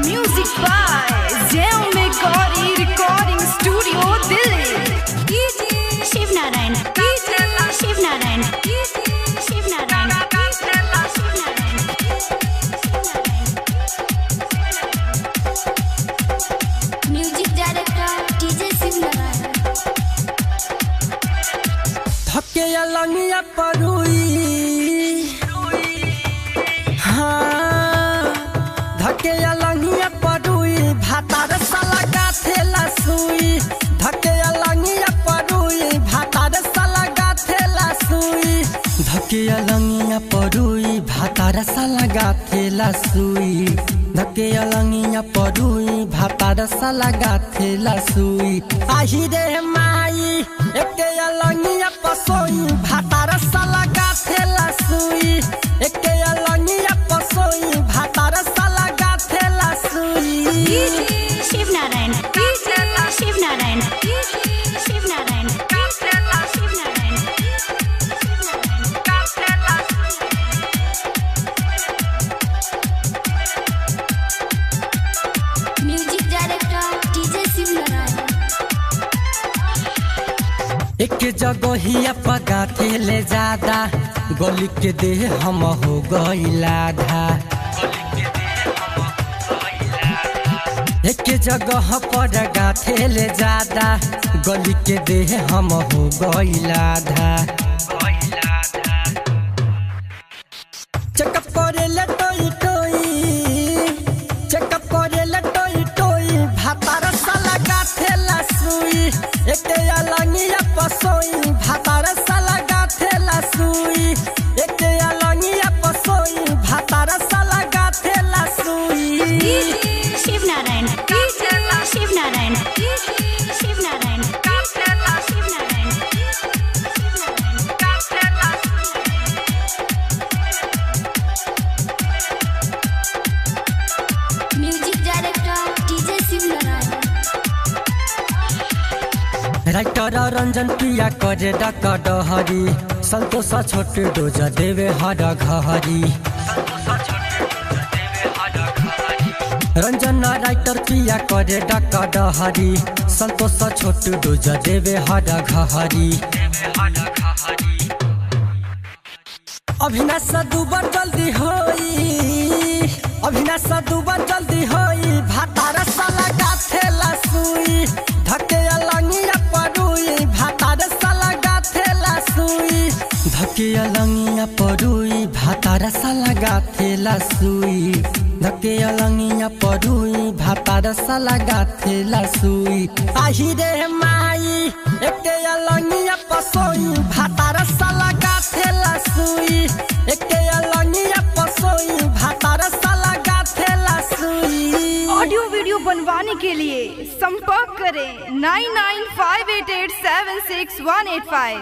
Music by Zeo Megori Recording Studio, Delhi. Shiv Narayan Shiv Narayan Shiv Narayan music director DJ Shiv Narayan. धके लंगिया परुई हाँ धके लंगिया परुई भातार साला गाथेला सुई धके लंगिया परुई भातार साला गाथेला सुई धके लंगिया परुई भातार साला गाथेला सुई धके लंगिया परुई भातार साला गाथेला सुई आही रे माई एके लंगिया पसोई भातार साला गाथेला सुई एके लंगिया पसोई भातार साला गाथेला सुई। Shiv Narayan Shiv Narayan Shiv Narayan Shiv Narayan. Music director DJ Shiv Narayan. एक जगहिया पगाथे ले ज्यादा गली के देह हम हो गईला धा एक जगह पर गाथे ले ज्यादा गली के देह हम हो गईला धा चेकअप करे ले टोई टोई चेकअप करे ले टोई टोई भातार साला गाथेला सुई एके लंगिया पसोई भातार साला गाथेला सुई एके लंगिया पसोई भातार साला गाथेला सुई। Shiv Narayan Shiv Narayan Shiv Narayan Shiv Narayan. Music director DJ Shiv Narayan. Writer Ranjan Priya करे डक डहरी संतोष छोटे डोज देवे हर घहरी रंजन राइटर प्रिया करे डक डहरी संतोष छोटे डोज देवे हर घहरी अभिनाश दुबर जल्दी होई अभिनाश दुबर जल्दी होई भातार साला गाथेला सुई धके लंगिया परुई भातार साला गाथेला सुई धके लंगिया परुई भातार साला गाथेला सुई धके लंगिया परुई भातार साला गाथेला सुई आही रे माई एके लंगिया पसोई भातार साला गाथेला सुई एके लंगिया पसोई भातार साला गाथेला सुई। ऑडियो वीडियो बनवाने के लिए संपर्क करें 9958876185।